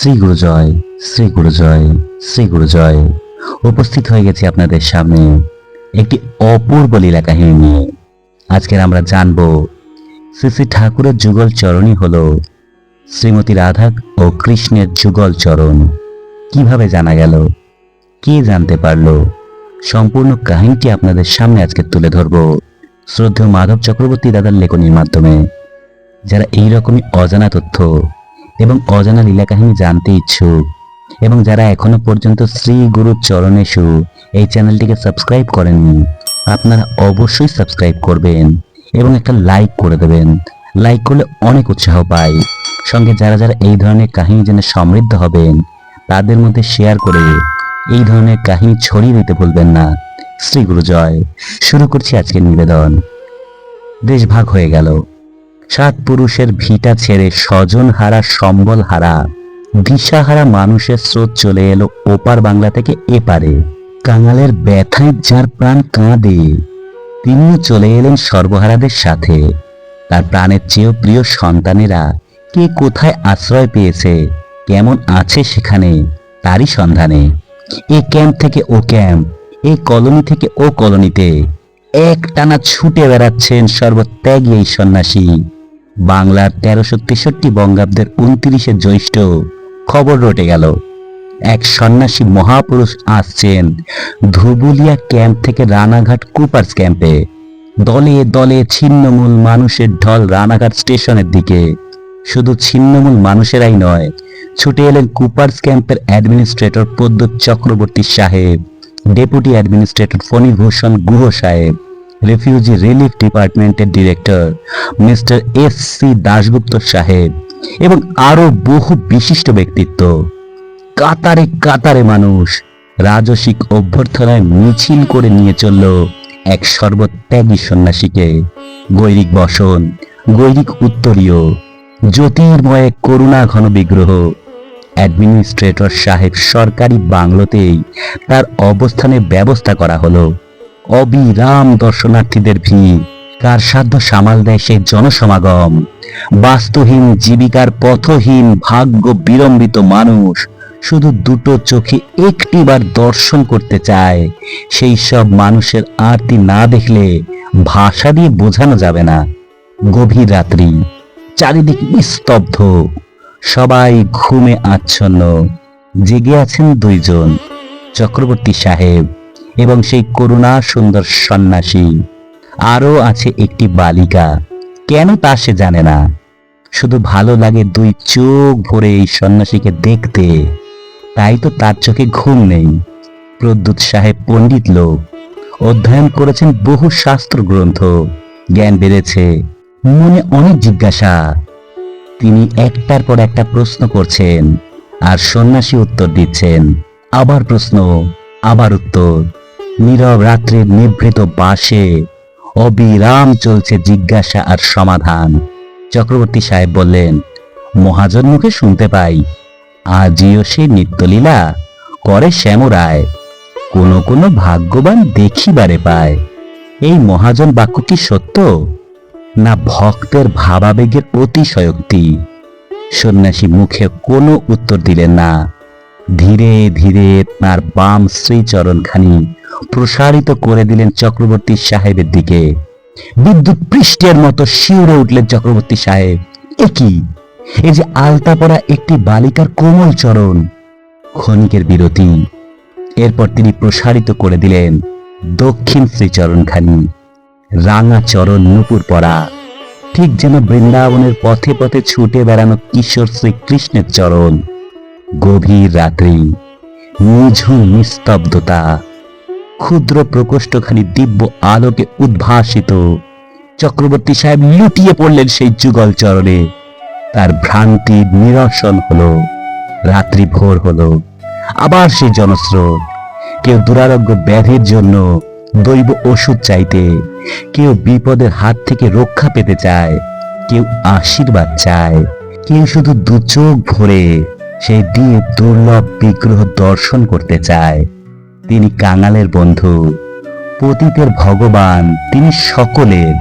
শ্রী গুরুজয়, শ্রী গুরুজয়, শ্রী গুরুজয়। উপস্থিত হয়ে গেছি আপনাদের সামনে একটি অপূর্ব লীলা কাহিনী নিয়ে। আজকের আমরা জানব শ্রী শ্রী ঠাকুরের যুগল চরণই হলো শ্রীমতী রাধা ও কৃষ্ণের যুগল চরণ। কিভাবে জানা গেল, কে জানতে পারলো, সম্পূর্ণ কাহিনীটি আপনাদের সামনে আজকে তুলে ধরব শ্রদ্ধেয় মাধব চক্রবর্তী দাদার লেখনীর মাধ্যমে। যারা এইরকমই অজানা তথ্য এবং অজানা লীলা কাহিনী জানতে ইচ্ছুক এবং যারা এখনো পর্যন্ত শ্রী গুরুর চরণেষু এই চ্যানেলটিকে সাবস্ক্রাইব করেননি, আপনারা অবশ্যই সাবস্ক্রাইব করবেন এবং একটা লাইক করে দেবেন। লাইক করলে অনেক উৎসাহ পাই। সঙ্গে যারা যারা এই ধরনের কাহিনী জেনে সমৃদ্ধ হবেন তাদের মধ্যে শেয়ার করে এই ধরনের কাহিনী ছড়িয়ে দিতে ভুলবেন না। শ্রী গুরুজয়। শুরু করছি আজকের নিবেদন। দেশ ভাগ হয়ে গেল। 7 পুরুষের ভিটা ছেড়ে স্বজন হারা, সম্বল হারা, দিশাহারা মানুষের স্রোত চলে এলো ওপার বাংলা থেকে এপারে। কাঙালের ব্যথায় যার প্রাণ কাঁদে, তিনিও চলে এলেন সর্বহারাদের সাথে। তার প্রাণের চেয়েও প্রিয় সন্তানেরা কে কোথায় আশ্রয় পেয়েছে, কেমন আছে সেখানে, তারই সন্ধানে। এ ক্যাম্প থেকে ও ক্যাম্প, এ কলোনি থেকে ও কলোনিতে এক টানা ছুটে বেড়াচ্ছেন সর্বত্যাগী এই সন্ন্যাসী। বাংলার 1363 বঙ্গাব্দের 29শে জ্যৈষ্ঠ খবর রটে গেল, এক সন্ন্যাসী মহাপুরুষ আসছেন ধুবুলিয়া ক্যাম্প থেকে রানাঘাট কুপার্স ক্যাম্পে। দলে দলে ছিন্নমূল মানুষের ঢল রানাঘাট স্টেশনের দিকে। শুধু ছিন্নমূল মানুষেরাই নয়, ছুটে এলেন কুপার্স ক্যাম্পের অ্যাডমিনিস্ট্রেটর প্রদ্যোৎ চক্রবর্তী সাহেব, ডেপুটি অ্যাডমিনিস্ট্রেটর ফণীভূষণ গুহ সাহেব, রেফিউজি রিলিফ ডিপার্টমেন্টের ডিরেক্টর মিস্টার এস.সি. দাশগুপ্ত সাহেব এবং আরো বহু বিশিষ্ট ব্যক্তিত্ব। কাতারে কাতারে মানুষ রাজসিক অভ্যর্থনায় মিছিল করে নিয়ে চলল এক সর্বত্যাগী সন্ন্যাসীকে। গৈরিক বসন, গৈরিক উত্তরীয়, জ্যোতির্ময় করুণা ঘন বিগ্রহ। অ্যাডমিনিস্ট্রেটর সাহেব সরকারি বাংলোতেই তার অবস্থানের ব্যবস্থা করা হলো। অবিরাম দর্শনার্থীদের ভিড়, কার সাধ্য সামাল দেয় সেই জনসমাগম। বাস্তুহীন, জীবিকার পথহীন, ভাগ্য বিড়ম্বিত মানুষ শুধু দুটো চোখে একটিবার দর্শন করতে চায়। সেই সব মানুষের আরতি না দেখলে ভাষা দিয়ে বোঝানো যাবে না। গভীর রাত্রি, চারিদিক নিস্তব্ধ, সবাই ঘুমে আচ্ছন্ন। জেগে আছেন 2 জন, চক্রবর্তী সাহেব এবং সেই করুণা সুন্দর সন্ন্যাসী। আরও আছে একটি বালিকা, কেন তা সে জানে না। শুধু ভালো লাগে 2 চোখ ভরে এই সন্ন্যাসীকে দেখতে, তাই তো তার চোখে ঘুম নেই। প্রদ্যোৎ সাহেব পণ্ডিত লোক, অধ্যয়ন করেছেন বহু শাস্ত্র গ্রন্থ, জ্ঞান বেড়েছে, মনে অনেক জিজ্ঞাসা। তিনি একটার পর একটা প্রশ্ন করছেন আর সন্ন্যাসী উত্তর দিচ্ছেন। আবার প্রশ্ন, আবার উত্তর। নীরব রাত্রির নিভৃত বাসে অবিরাম চলছে জিজ্ঞাসা আর সমাধান। চক্রবর্তী সাহেব বললেন, মহাজন মুখে শুনতে পাই আজিও সে নিত্যলীলা করে শ্যামরায়, কোনো কোনো ভাগ্যবান দেখিবারে পায়। এই মহাজন বাক্য কি সত্য, না ভক্তের ভাবাবেগের অতিশয়োক্তি? সন্ন্যাসী মুখে কোনো উত্তর দিলেন না। ধীরে ধীরে তার বাম শ্রীচরণখানি প্রসারিত করে দিলেন চক্রবর্তী সাহেবের দিকে। বিদ্যুৎ পৃষ্ঠের মতো শিউরে উঠলেন চক্রবর্তী সাহেব। এ কি, এই যে আলতা পরা একটি বালিকার কোমল চরণ। ক্ষণিকের বিরতি, এরপর তিনি প্রসারিত করে দিলেন দক্ষিণ শ্রীচরণখানি। রাঙা চরণ নূপুর পরা, ঠিক যেন বৃন্দাবনের পথে পথে ছুটে বেড়ানো কিশোর শ্রীকৃষ্ণের চরণ। গভীর রাত্রি, নিঝুম নিস্তব্ধতা, ক্ষুদ্র প্রকোষ্ঠখানি দিব্য আলোকে উদ্ভাসিত। চক্রবর্তী সাহেব লুটিয়ে পড়লেন সেই যুগল চরণে। তার ভ্রান্তি নিরসন হলো। রাত্রি ভোর হলো। আবার সেই জনস্রোত। কেউ দুরারোগ্য ব্যাধির জন্য দৈব ওষুধ চাইতে, কেউ বিপদের হাত থেকে রক্ষা পেতে চায়, কেউ আশীর্বাদ চায়, কেউ শুধু 2 চোখ ভরে সেই দিব্য দুর্লভ বিগ্রহ দর্শন করতে চায়। তিনি কাঙালের বন্ধু, পতিতের ভগবান, তিনি সকলের।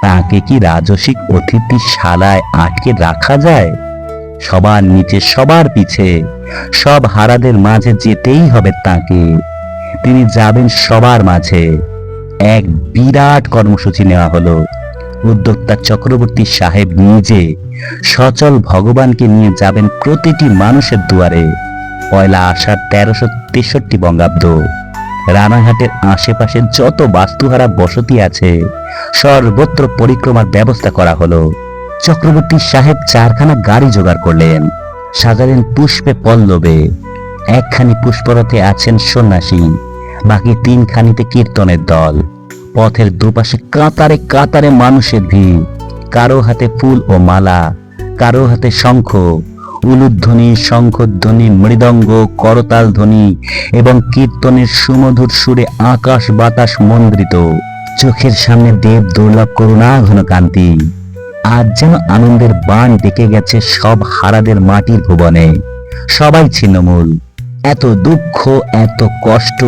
তাকে কি রাজসিক অতিথিশালায় আটকে রাখা যায়? সবার নিচে, সবার পিছে, সব হারাদের মাঝে যেতেই হবে তাকে। তিনি যাবেন সবার মাঝে। এক বিরাট কর্মসূচি নেওয়া হলো। উদ্যোক্তা চক্রবর্তী সাহেব নিজে সচল ভগবানকে নিয়ে যাবেন প্রতিটি মানুষের দুয়ারে। পয়লা আষাঢ় 1363 বঙ্গাব্দ। রানাঘাটের আশেপাশে যত বাস্তুহারা বসতি আছে সর্বত্র পরিক্রমার ব্যবস্থা করা হলো। চক্রবর্তী সাহেব 4খানা গাড়ি জোগাড় করলেন, সাজালেন পুষ্পে পল্লবে। একখানি পুষ্পরথে আছেন সন্ন্যাসী, বাকি 3খানিতে কীর্তনের দল। পথের দুপাশে কাতারে কাতারে মানুষের ভিড়, কারো হাতে ফুল ও মালা, কারো হাতে শঙ্খ, উলুধ্বনি, শঙ্খধ্বনি, মৃদঙ্গ, করতাল ধ্বনি এবং কীর্তনের সুমধুর সুরে আকাশ বাতাস মন্দ্রিত। চোখের সামনে দেব দুর্লভ করুণা ঘন কান্তি। আজ যেন আনন্দের বাণ ডেকে গেছে সব হারাদের মাটির ভুবনে। সবাই ছিন্নমূল। এত দুঃখ, এত কষ্ট,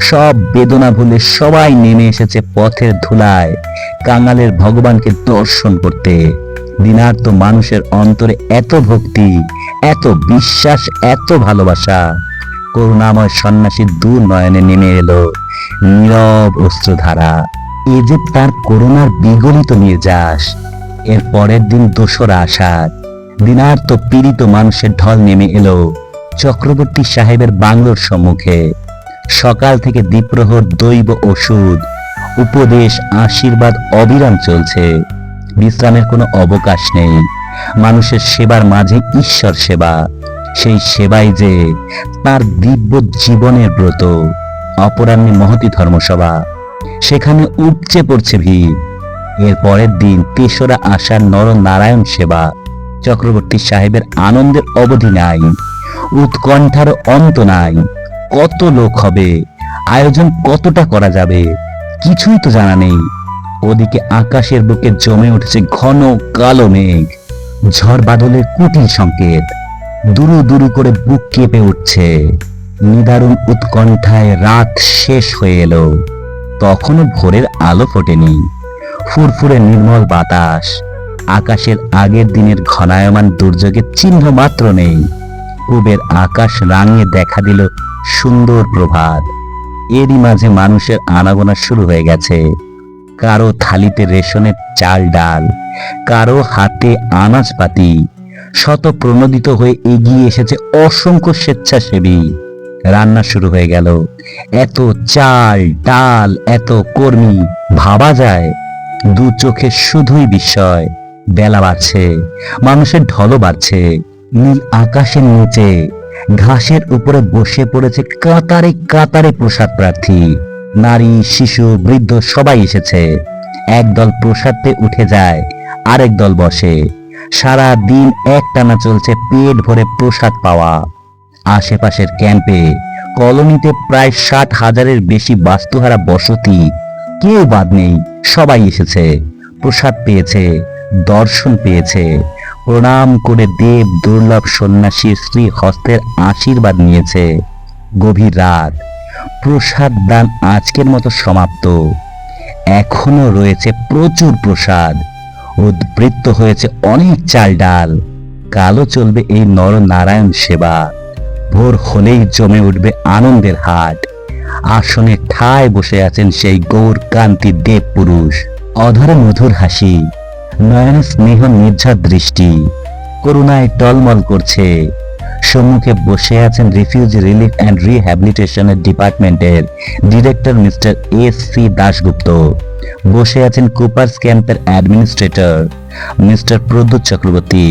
সব বেদনা ভুলে সবাই নেমে এসেছে পথের ধুলায় কাঙালের ভগবানকে দর্শন করতে। দিনার্ত মানুষের অন্তরে এত ভক্তি, এত বিশ্বাস, এত ভালোবাসা। করুণাময় সন্ন্যাসী দু নয়নে নেমে এলো নীরব অশ্রুধারা। এ যে তার করুণার বিগলিত নির্যাস। এর পরের দিন 2রা আষাঢ়। দিনার্ত পীড়িত মানুষের ঢল নেমে এলো চক্রবর্তী সাহেবের বাংলোর সম্মুখে। সকাল থেকে দ্বীপ্রহর দৈব ওষুধ, উপদেশ, আশীর্বাদ অবিরাম চলছে। বিশ্রামের কোনো অবকাশ নেই। মানুষের সেবার মাঝে ঈশ্বর সেবা। সেই সেবাই যে তার দিব্য জীবনের ব্রত। অপরাহ্নে মহতী ধর্মসভা, সেখানে উপচে পড়ছে ভিড়। এর পরের দিন 3রা আষাঢ় নরনারায়ণ সেবা। চক্রবর্তী সাহেবের আনন্দের অবধি নাই, উৎকণ্ঠার অন্ত নাই। কত লোক হবে, আয়োজন কতটা করা যাবে, কিছুই তো জানা নেই। ওদিকে আকাশের বুকে জমে উঠেছে ঘন কালো মেঘ, ঝড় বাদলের কুটিল সংকেত। দুরু দুরু করে বুক কেঁপে উঠছে। নিদারুণ উৎকণ্ঠায় রাত শেষ হয়ে এলো। তখনও ভোরের আলো ফোটেনি। ফুরফুরে নির্মল বাতাস। আকাশের আগের দিনের ঘনায়মান দুর্যোগের চিহ্ন মাত্র নেই। পূবের আকাশ রাঙিয়ে দেখা দিল সুন্দর প্রভাত। এরই মাঝে মানুষের আনাগোনা শুরু হয়ে গেছে। কারো থালিতে রেশনের চাল ডাল, কারো হাতে আনাজপাতি। শত প্রণোদিত হয়ে এগিয়ে এসেছে অসংখ্য স্বেচ্ছাসেবী। রান্না শুরু হয়ে গেল। এত চাল ডাল, এত কর্মী, ভাবা যায়। দু চোখে শুধুই বিস্ময়। বেলা বাড়ছে, মানুষের ঢলও বাড়ছে। নীল আকাশের নিচে ঘাসের উপরে বসে পড়েছে কাতারে কাতারে প্রসাদ প্রার্থী। নারী, শিশু, বৃদ্ধ সবাই এসেছে। একদল প্রসাদ পেয়ে উঠে যায়, আরেক দল বসে। সারা দিন একটানা চলছে পেট ভরে প্রসাদ পাওয়া। আশেপাশের ক্যাম্পে, কলোনিতে প্রায় 60,000-এর বেশি বাস্তুহারা বসতি। কেউ বাদ নেই, সবাই এসেছে। প্রসাদ পেয়েছে, দর্শন পেয়েছে। প্রণাম করে দেব দুর্লভ সন্ন্যাসীর শ্রী হস্তের আশীর্বাদ নিয়েছে। গভীর রাত। প্রসাদ দান আজকের মতো সমাপ্ত। এখনো রয়েছে প্রচুর প্রসাদ। উদ্বৃত্ত হয়েছে অনেক চাল ডাল। কালও চলবে এই নরনারায়ণ সেবা। ভোর হলেই জমে উঠবে আনন্দের হাট। আসনে ঠায় বসে আছেন সেই গৌর কান্তি দেব পুরুষ। অধরে মধুর হাসি, নয়নে স্নেহ নির্ঝর দৃষ্টি, করুণায় টলমল করছে। সম্মুখে বসে আছেন রিফিউজি রিলিফ অ্যান্ড রিহ্যাবিলিটেশনের ডিপার্টমেন্টের ডিরেক্টর মিস্টার S.C. দাশগুপ্ত। বসে আছেন কুপার্স ক্যাম্পের অ্যাডমিনিস্ট্রেটর মিস্টার প্রদ্যুৎ চক্রবর্তী।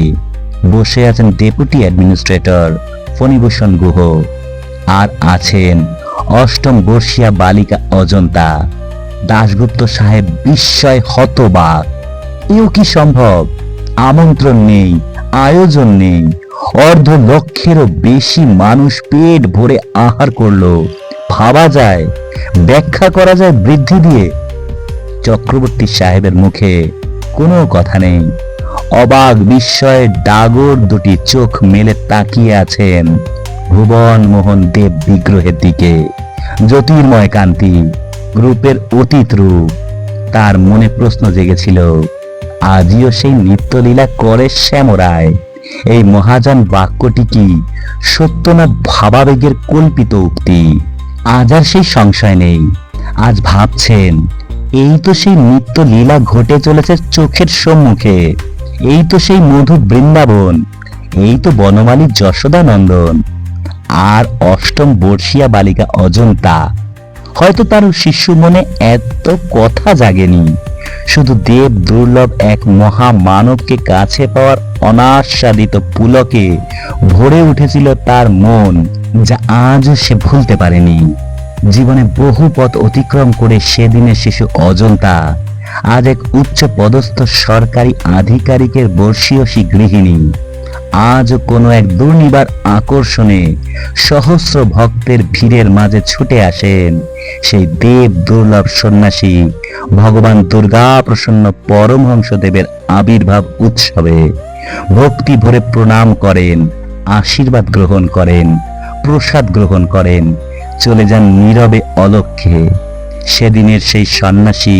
বসে আছেন ডেপুটি অ্যাডমিনিস্ট্রেটর ফণীভূষণ গুহ। আর আছেন অষ্টম বর্ষীয়া বালিকা অজন্তা। দাশগুপ্ত সাহেব বিস্ময় হতবাক। এও কি সম্ভব? আমন্ত্রণ নেই, আয়োজন নেই। 1/2 লক্ষেরও বেশি মানুষ পেট ভরে আহার করলো। ভাবা যায়, ব্যাখ্যা করা যায় বৃদ্ধি দিয়ে? চক্রবর্তী সাহেবের মুখে কোনো কথা নেই। অবাক বিস্ময়ে ডাগর দুটি চোখ মেলে তাকিয়ে আছেন ভুবন মোহন দেব বিগ্রহের দিকে। জ্যোতির্ময় কান্তি, রূপের অতীত রূপ। তার মনে প্রশ্ন জেগেছিল, আজিও সেই নিত্যলীলা করে শ্যামরায়। এই মহাযান বাক্যটি কি সত্য না ভাবাবেগের কল্পিত উক্তি? আজ আর সেই সংশয় নেই। আজ ভাবছেন, এই তো সেই নিত্য লীলা ঘটে চলেছে চোখের সম্মুখে, এই তো সেই মধু বৃন্দাবন, এই তো বনমালী যশোদা নন্দন, আর অষ্টম বর্ষীয়া বালিকা অজন্তা। হয়তো তার শিশু মনে এত কথা জাগেনি, শুধু দেব দুর্লভ এক মহামানবকে কাছে পাওয়ার অনাস্বাদিত পুলকে ভরে উঠেছিল তার মন, যা আজও সে ভুলতে পারেনি। জীবনে বহু পথ অতিক্রম করে সেদিনের শিশু অজন্তা আজ এক উচ্চ পদস্থ সরকারি আধিকারিকের বর্ষীয়সী গৃহিণী। আজ কোনো এক দুর্নিবার আকর্ষণে সহস্র ভক্তের ভিড়ের মাঝে ছুটে আসেন সেই দেব দুর্লভ সন্ন্যাসী ভগবান দুর্গা প্রসন্ন পরমহংসদেবের আবির্ভাব উৎসবে। ভক্তি ভরে প্রণাম করেন, আশীর্বাদ গ্রহণ করেন, প্রসাদ গ্রহণ করেন, চলে যান নীরবে অলক্ষ্যে। সেদিনের সেই সন্ন্যাসী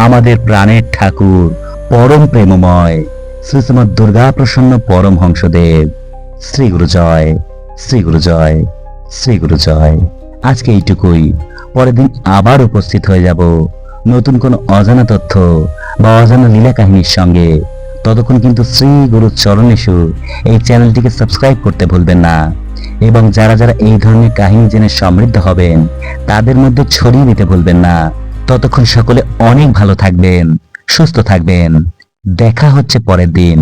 আমাদের প্রাণের ঠাকুর, পরম প্রেমময় শ্রীশ্রীমৎ দুর্গা প্রসন্ন পরমহংসদেব। শ্রী গুরু জয়, শ্রী গুরু জয়, শ্রী গুরু জয়। আজকে এইটুকুই। পরের দিন আবার উপস্থিত হয়ে যাব নতুন কোনো অজানা তথ্য বা অজানা লীলা কাহিনীর সঙ্গে। ততক্ষণ কিন্তু শ্রী গুরু চরণেষু এই চ্যানেলটিকে সাবস্ক্রাইব করতে ভুলবেন না, এবং যারা যারা এই ধরনের কাহিনী জেনে সমৃদ্ধ হবেন তাদের মধ্যে ছড়িয়ে দিতে ভুলবেন না। ততক্ষণ সকলে অনেক ভালো থাকবেন, সুস্থ থাকবেন। দেখা হচ্ছে পরের দিন।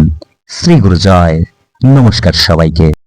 শ্রী গুরু জয়। নমস্কার সবাইকে।